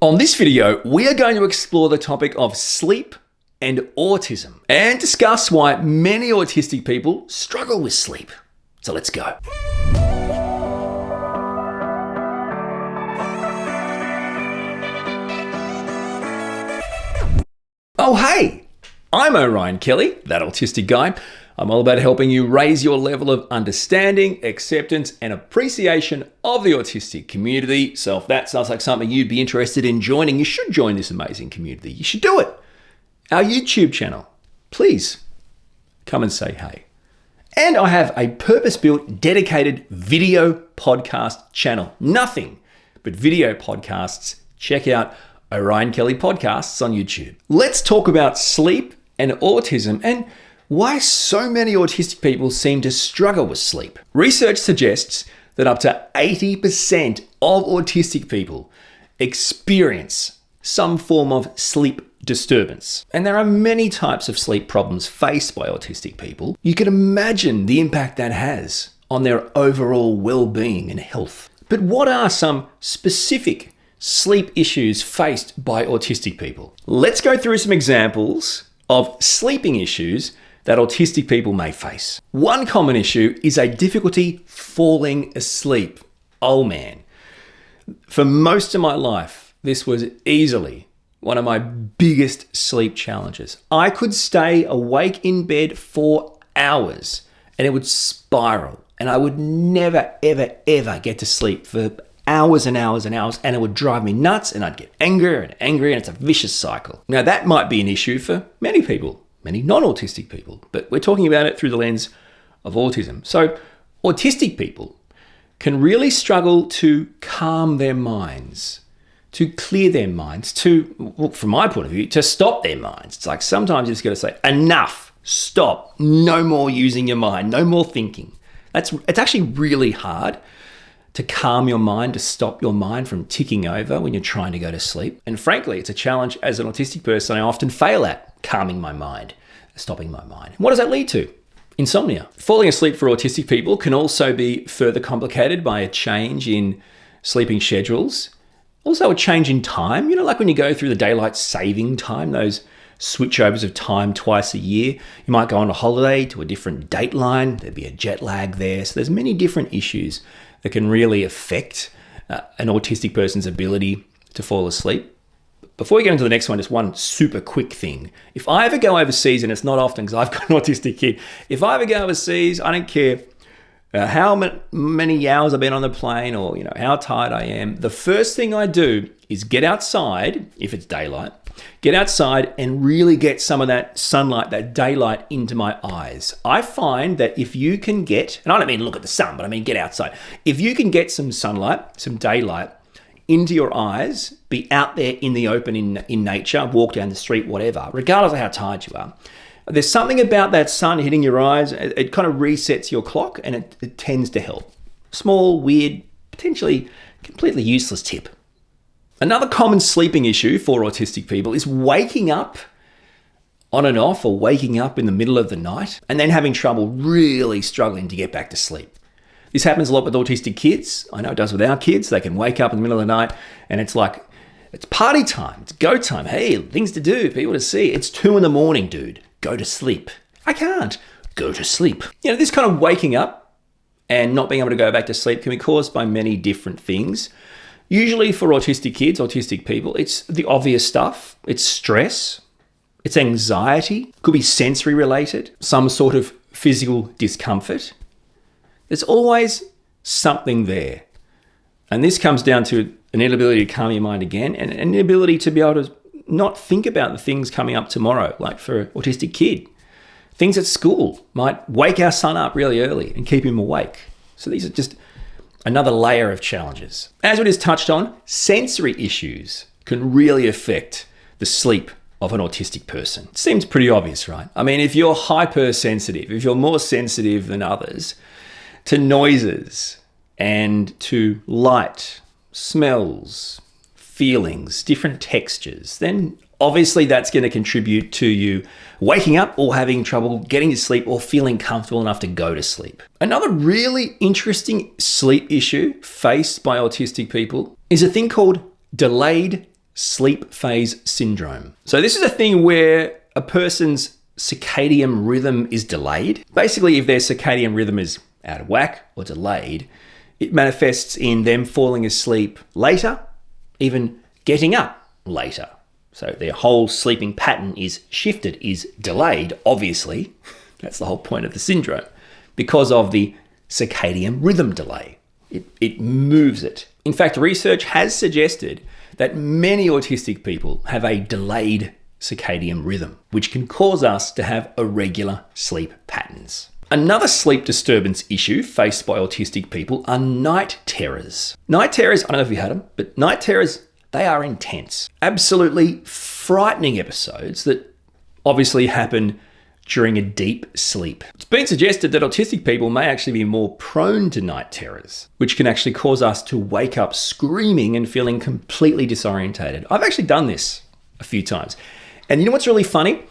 On this video, we are going to explore the topic of sleep and autism and discuss why many autistic people struggle with sleep. So let's go. Oh, hey, I'm Orion Kelly, that autistic guy. I'm all about helping you raise your level of understanding, acceptance, and appreciation of the autistic community. So if that sounds like something you'd be interested in joining, you should join this amazing community. You should do it. Our YouTube channel, please come and say hey. And I have a purpose-built, dedicated video podcast channel. Nothing but video podcasts. Check out Orion Kelly Podcasts on YouTube. Let's talk about sleep and autism and why so many autistic people seem to struggle with sleep. Research suggests that up to 80% of autistic people experience some form of sleep disturbance. And there are many types of sleep problems faced by autistic people. You can imagine the impact that has on their overall well-being and health. But what are some specific sleep issues faced by autistic people? Let's go through some examples of sleeping issues that autistic people may face. One common issue is a difficulty falling asleep. Oh man. For most of my life, this was easily one of my biggest sleep challenges. I could stay awake in bed for hours and it would spiral and I would never, ever get to sleep for hours and hours and hours, and it would drive me nuts and I'd get angrier and angrier, and it's a vicious cycle. Now that might be an issue for many people, many non-autistic people, but we're talking about it through the lens of autism. So autistic people can really struggle to calm their minds, to clear their minds, from my point of view, to stop their minds. It's like sometimes you just got to say, enough, stop, no more using your mind, no more thinking. It's actually really hard to calm your mind, to stop your mind from ticking over when you're trying to go to sleep. And frankly, it's a challenge as an autistic person I often fail at, calming my mind, stopping my mind. What does that lead to? Insomnia. Falling asleep for autistic people can also be further complicated by a change in sleeping schedules. Also a change in time, like when you go through the daylight saving time, those switchovers of time twice a year. You might go on a holiday to a different dateline. There'd be a jet lag there. So there's many different issues that can really affect an autistic person's ability to fall asleep. Before we get into the next one, just one super quick thing. If I ever go overseas, and it's not often because I've got an autistic kid, if I ever go overseas, I don't care how many hours I've been on the plane or how tired I am, the first thing I do is get outside, if it's daylight, get outside and really get some of that sunlight, that daylight into my eyes. I find that if you can get, and I don't mean look at the sun, but I mean get outside. If you can get some sunlight, some daylight into your eyes, be out there in the open in nature, walk down the street, whatever, regardless of how tired you are, there's something about that sun hitting your eyes, it kind of resets your clock and it tends to help. Small, weird, potentially completely useless tip. Another common sleeping issue for autistic people is waking up on and off, or waking up in the middle of the night and then having trouble really struggling to get back to sleep. This happens a lot with autistic kids. I know it does with our kids. They can wake up in the middle of the night and it's like, it's party time, it's go time. Hey, things to do, people to see. It's 2 a.m, dude. Go to sleep. I can't. Go to sleep. This kind of waking up and not being able to go back to sleep can be caused by many different things. Usually for autistic kids, autistic people, it's the obvious stuff. It's stress, it's anxiety, could be sensory related, some sort of physical discomfort. There's always something there. And this comes down to an inability to calm your mind again and an inability to be able to not think about the things coming up tomorrow, like for an autistic kid. Things at school might wake our son up really early and keep him awake. So these are just another layer of challenges. As it is touched on, sensory issues can really affect the sleep of an autistic person. It seems pretty obvious, right? I mean, if you're hypersensitive, if you're more sensitive than others to noises and to light, smells, feelings, different textures, then obviously that's going to contribute to you waking up or having trouble getting to sleep or feeling comfortable enough to go to sleep. Another really interesting sleep issue faced by autistic people is a thing called delayed sleep phase syndrome. So this is a thing where a person's circadian rhythm is delayed. Basically, if their circadian rhythm is out of whack or delayed, it manifests in them falling asleep later, even getting up later. So their whole sleeping pattern is shifted, is delayed, obviously. That's the whole point of the syndrome, because of the circadian rhythm delay. It moves it. In fact, research has suggested that many autistic people have a delayed circadian rhythm, which can cause us to have irregular sleep patterns. Another sleep disturbance issue faced by autistic people are night terrors. Night terrors, I don't know if you had them, but night terrors, they are intense. Absolutely frightening episodes that obviously happen during a deep sleep. It's been suggested that autistic people may actually be more prone to night terrors, which can actually cause us to wake up screaming and feeling completely disorientated. I've actually done this a few times. And you know what's really funny?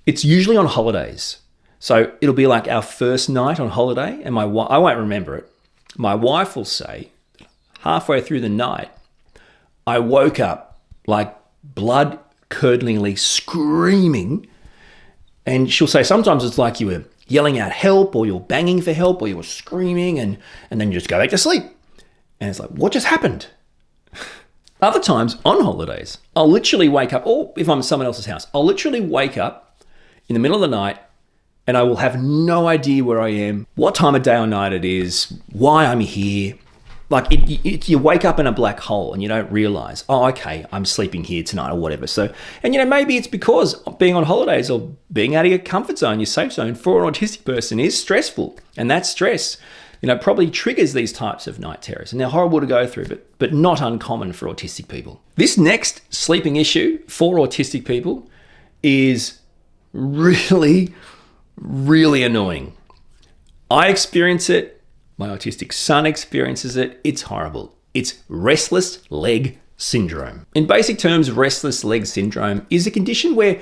It's usually on holidays. So it'll be like our first night on holiday, and I won't remember it. My wife will say, halfway through the night, I woke up like blood-curdlingly screaming. And she'll say, sometimes it's like you were yelling out help, or you're banging for help, or you were screaming, and then you just go back to sleep. And it's like, what just happened? Other times on holidays, I'll literally wake up, or if I'm at someone else's house, I'll literally wake up in the middle of the night and I will have no idea where I am, what time of day or night it is, why I'm here. Like you wake up in a black hole and you don't realize, oh, okay, I'm sleeping here tonight or whatever. So, and maybe it's because being on holidays or being out of your comfort zone, your safe zone for an autistic person is stressful. And that stress, probably triggers these types of night terrors. And they're horrible to go through, but not uncommon for autistic people. This next sleeping issue for autistic people is really, really annoying. I experience it. My autistic son experiences it. It's horrible. It's restless leg syndrome. In basic terms, restless leg syndrome is a condition where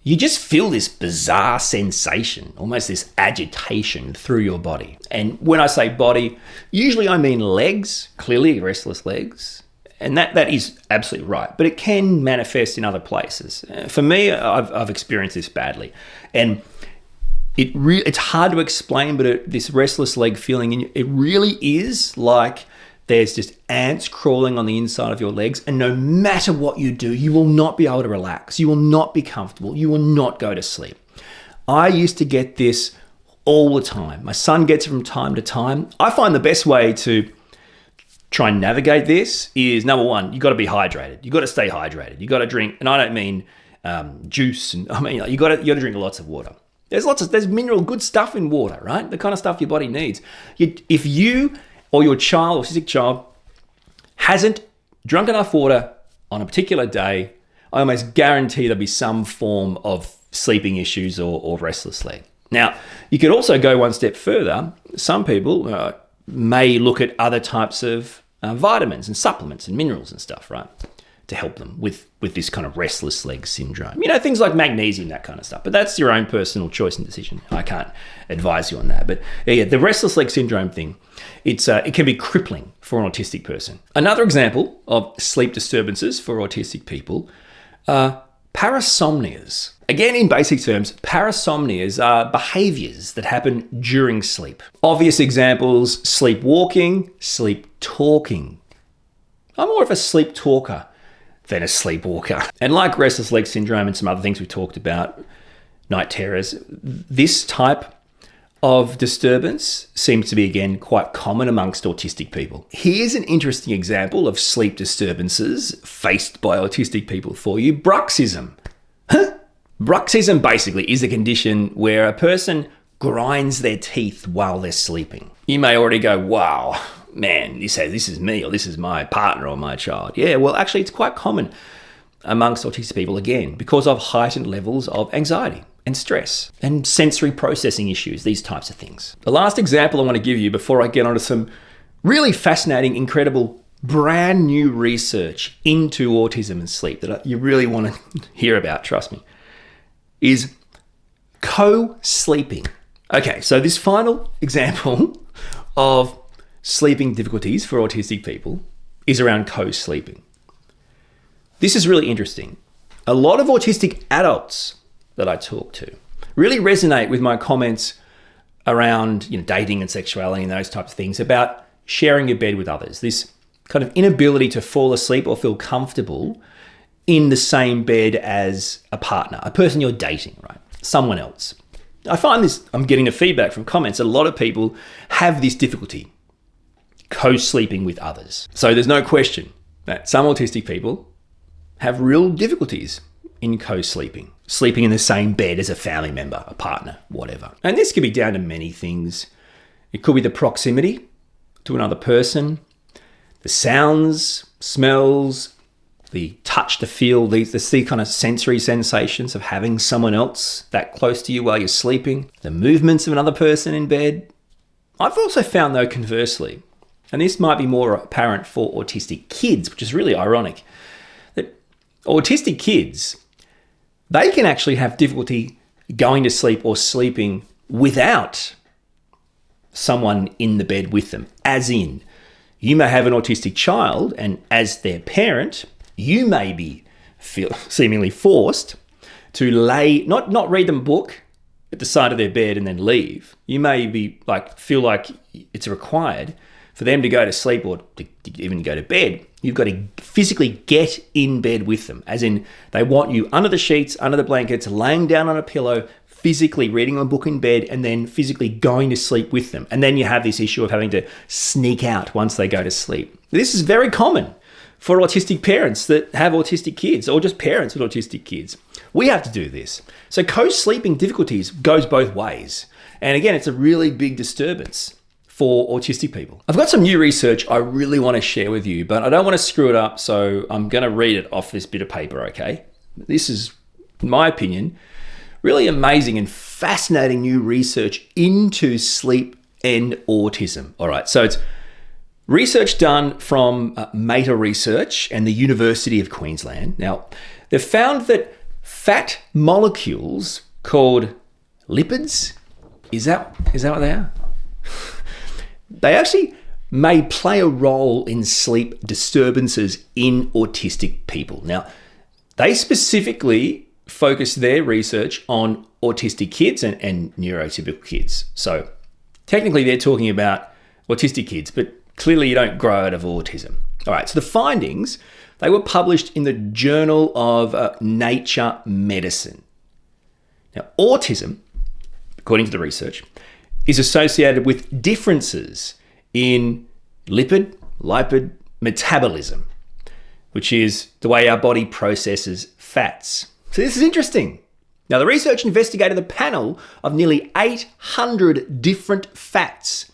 you just feel this bizarre sensation, almost this agitation through your body. And when I say body, usually I mean legs, clearly restless legs. And that is absolutely right. But it can manifest in other places. For me, I've experienced this badly. And it's hard to explain, but this restless leg feeling, it really is like there's just ants crawling on the inside of your legs, and no matter what you do, you will not be able to relax. You will not be comfortable. You will not go to sleep. I used to get this all the time. My son gets it from time to time. I find the best way to try and navigate this is, number one, you got to be hydrated. You got to stay hydrated. You got to drink, and I don't mean juice, and I mean you got to drink lots of water. There's mineral good stuff in water, right? The kind of stuff your body needs. If you or your child or autistic child hasn't drunk enough water on a particular day, I almost guarantee there'll be some form of sleeping issues or restless leg. Now, you could also go one step further. Some people may look at other types of vitamins and supplements and minerals and stuff, right, to help them with this kind of restless leg syndrome. Things like magnesium, that kind of stuff. But that's your own personal choice and decision. I can't advise you on that. But yeah, the restless leg syndrome thing, it can be crippling for an autistic person. Another example of sleep disturbances for autistic people are parasomnias. Again, in basic terms, parasomnias are behaviors that happen during sleep. Obvious examples: sleepwalking, sleep talking. I'm more of a sleep talker than a sleepwalker. And like restless leg syndrome and some other things we talked about, night terrors, this type of disturbance seems to be, again, quite common amongst autistic people. Here's an interesting example of sleep disturbances faced by autistic people for you: bruxism. Bruxism basically is a condition where a person grinds their teeth while they're sleeping. You may already go, wow, man, this is me, or this is my partner or my child. Yeah, well, actually, it's quite common amongst autistic people, again, because of heightened levels of anxiety and stress and sensory processing issues, these types of things. The last example I want to give you before I get onto some really fascinating, incredible, brand new research into autism and sleep that you really want to hear about, trust me, is co-sleeping. Okay, so this final example of sleeping difficulties for autistic people is around co-sleeping. This is really interesting. A lot of autistic adults that I talk to really resonate with my comments around dating and sexuality and those types of things about sharing your bed with others. This kind of inability to fall asleep or feel comfortable in the same bed as a partner, a person you're dating, right? Someone else. I find this, I'm getting the feedback from comments, a lot of people have this difficulty co-sleeping with others. So there's no question that some autistic people have real difficulties in co-sleeping, sleeping in the same bed as a family member, a partner, whatever. And this could be down to many things. It could be the proximity to another person, the sounds, smells, the touch, the feel, the kind of sensory sensations of having someone else that close to you while you're sleeping, the movements of another person in bed. I've also found, though, conversely, and this might be more apparent for autistic kids, which is really ironic, that autistic kids, they can actually have difficulty going to sleep or sleeping without someone in the bed with them. As in, you may have an autistic child, and as their parent, you may be seemingly forced to not read them a book at the side of their bed and then leave. You may be feel like it's required for them to go to sleep or to even go to bed. You've got to physically get in bed with them, as in they want you under the sheets, under the blankets, laying down on a pillow, physically reading a book in bed, and then physically going to sleep with them. And then you have this issue of having to sneak out once they go to sleep. This is very common for autistic parents that have autistic kids, or just parents with autistic kids. We have to do this. So co-sleeping difficulties goes both ways. And again, it's a really big disturbance for autistic people. I've got some new research I really want to share with you, but I don't want to screw it up, so I'm going to read it off this bit of paper, okay? This is, in my opinion, really amazing and fascinating new research into sleep and autism. All right, so it's research done from Meta Research and the University of Queensland. Now, they've found that fat molecules called lipids, is that what they are? They actually may play a role in sleep disturbances in autistic people. Now, they specifically focus their research on autistic kids and neurotypical kids. So technically they're talking about autistic kids, but clearly you don't grow out of autism. All right, so the findings, they were published in the Journal of Nature Medicine. Now, autism, according to the research, is associated with differences in lipid metabolism, which is the way our body processes fats. So this is interesting. Now, the research investigated a panel of nearly 800 different fats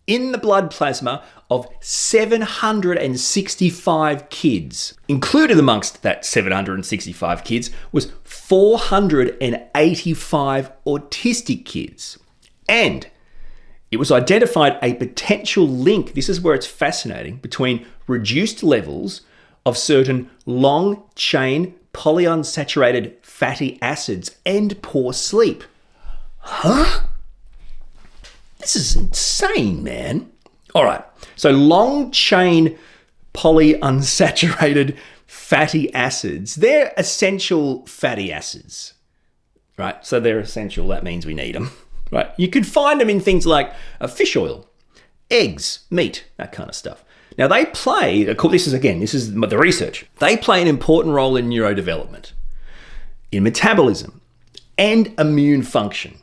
in the blood plasma of 765 kids. Included amongst that 765 kids was 485 autistic kids. And it was identified a potential link, this is where it's fascinating, between reduced levels of certain long-chain polyunsaturated fatty acids and poor sleep. Huh? This is insane, man. All right, so long-chain polyunsaturated fatty acids, they're essential fatty acids, right? So they're essential, that means we need them, right? You could find them in things like fish oil, eggs, meat, that kind of stuff. Now they play, this is the research, they play an important role in neurodevelopment, in metabolism, and immune function.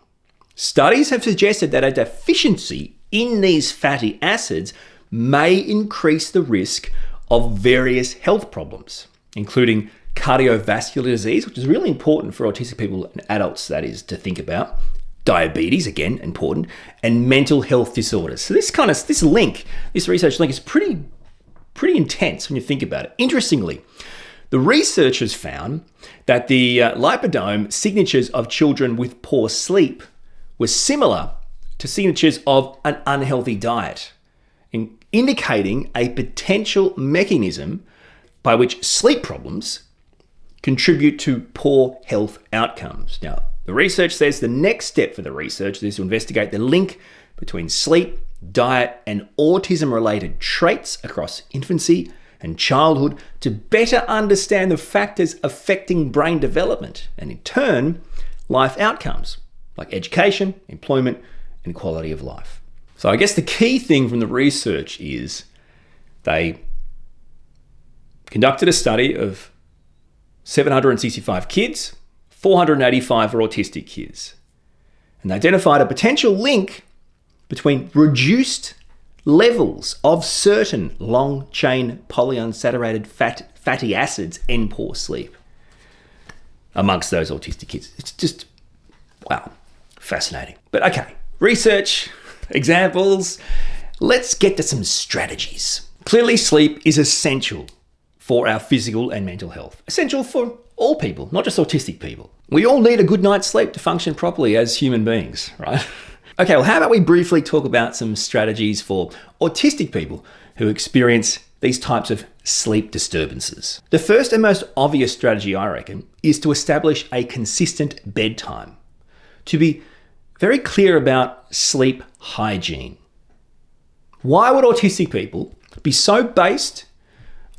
Studies have suggested that a deficiency in these fatty acids may increase the risk of various health problems, including cardiovascular disease, which is really important for autistic people and adults, that is, to think about, diabetes, again, important, and mental health disorders. So this research link is pretty intense when you think about it. Interestingly, the researchers found that the lipidome signatures of children with poor sleep were similar to signatures of an unhealthy diet, indicating a potential mechanism by which sleep problems contribute to poor health outcomes. Now, the research says the next step for the research is to investigate the link between sleep, diet, and autism-related traits across infancy and childhood to better understand the factors affecting brain development and, in turn, life outcomes like education, employment, and quality of life. So I guess the key thing from the research is they conducted a study of 765 kids, 485 were autistic kids, and they identified a potential link between reduced levels of certain long-chain polyunsaturated fatty acids and poor sleep amongst those autistic kids. It's just, wow, fascinating. But okay, research, examples, let's get to some strategies. Clearly, sleep is essential for our physical and mental health. Essential for all people, not just autistic people. We all need a good night's sleep to function properly as human beings, right? Okay, well, how about we briefly talk about some strategies for autistic people who experience these types of sleep disturbances. The first and most obvious strategy, I reckon, is to establish a consistent bedtime. To be very clear about sleep hygiene. Why would autistic people be so based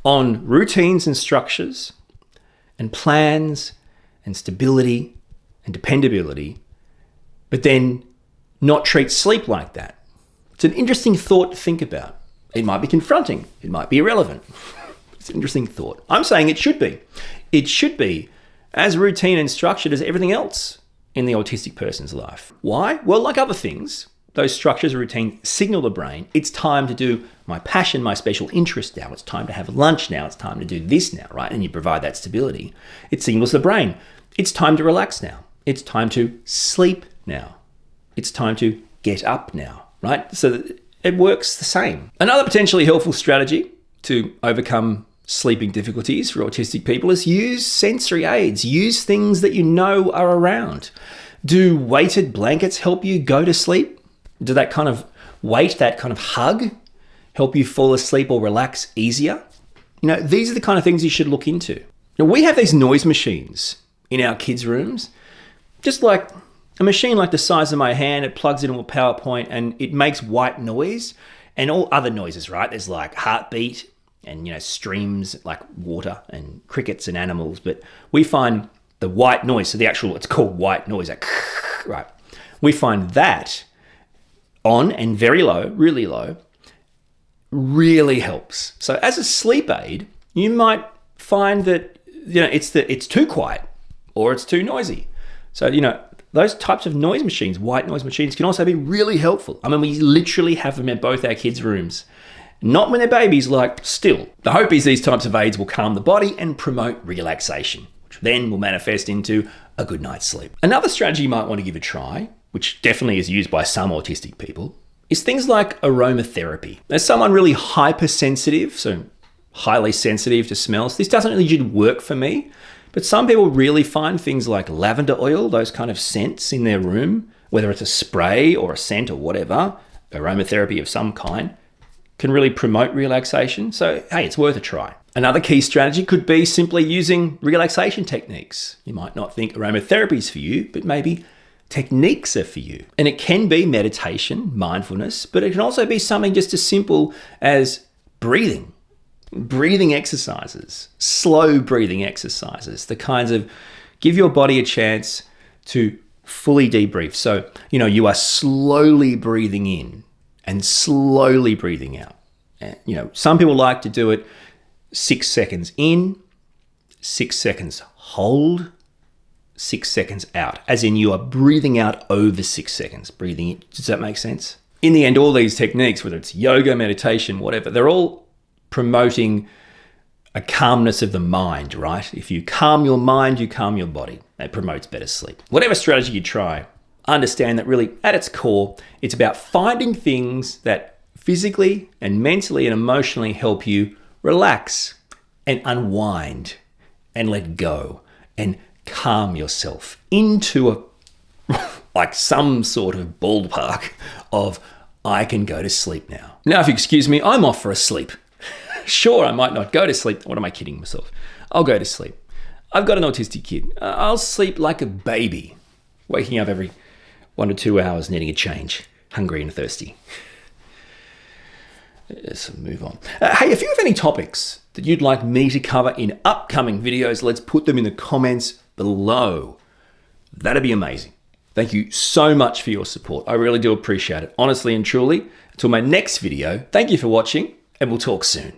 on routines and structures and plans and stability and dependability, but then not treat sleep like that? It's an interesting thought to think about. It might be confronting. It might be irrelevant. It's an interesting thought. I'm saying it should be. It should be as routine and structured as everything else in the autistic person's life. Why? Well, like other things, those structures and routine signal the brain, it's time to do my passion, my special interest now. It's time to have lunch now. It's time to do this now, right? And you provide that stability. It signals the brain, it's time to relax now. It's time to sleep now. It's time to get up now, right? So it works the same. Another potentially helpful strategy to overcome sleeping difficulties for autistic people is use sensory aids. Use things that you know are around. Do weighted blankets help you go to sleep? Do that kind of weight, that kind of hug, help you fall asleep or relax easier? You know, these are the kind of things you should look into. Now, we have these noise machines in our kids' rooms, just like a machine like the size of my hand. It plugs into a PowerPoint and it makes white noise and all other noises, right? There's like heartbeat and, you know, streams like water and crickets and animals. But we find the white noise, so it's called white noise, like, right? We find that on and very low, really low, really helps. So as a sleep aid, you might find that, you know, it's too quiet or it's too noisy. So, you know, those types of noise machines, white noise machines, can also be really helpful. I mean, we literally have them in both our kids' rooms. Not when they're babies, like still. The hope is these types of aids will calm the body and promote relaxation, which then will manifest into a good night's sleep. Another strategy you might want to give a try, which definitely is used by some autistic people, is things like aromatherapy. As someone really hypersensitive, so highly sensitive to smells, this doesn't really work for me. But some people really find things like lavender oil, those kind of scents in their room, whether it's a spray or a scent or whatever, aromatherapy of some kind, can really promote relaxation. So, hey, it's worth a try. Another key strategy could be simply using relaxation techniques. You might not think aromatherapy is for you, but maybe techniques are for you. And it can be meditation, mindfulness, but it can also be something just as simple as breathing exercises, slow breathing exercises, the kinds of give your body a chance to fully debrief. So, you know, you are slowly breathing in and slowly breathing out. And, you know, some people like to do it 6 seconds in, 6 seconds hold, 6 seconds out, as in you are breathing out over 6 seconds, breathing in. Does that make sense? In the end, all these techniques, whether it's yoga, meditation, whatever, they're all promoting a calmness of the mind, right? If you calm your mind, you calm your body. It promotes better sleep. Whatever strategy you try, understand that really at its core, it's about finding things that physically and mentally and emotionally help you relax and unwind and let go and calm yourself into like some sort of ballpark of I can go to sleep now. Now, if you excuse me, I'm off for a sleep. Sure, I might not go to sleep. What am I kidding myself? I'll go to sleep. I've got an autistic kid. I'll sleep like a baby, waking up every 1 to 2 hours, needing a change, hungry and thirsty. Let's move on. Hey, if you have any topics that you'd like me to cover in upcoming videos, let's put them in the comments below. That'd be amazing. Thank you so much for your support. I really do appreciate it. Honestly and truly, until my next video, thank you for watching, and we'll talk soon.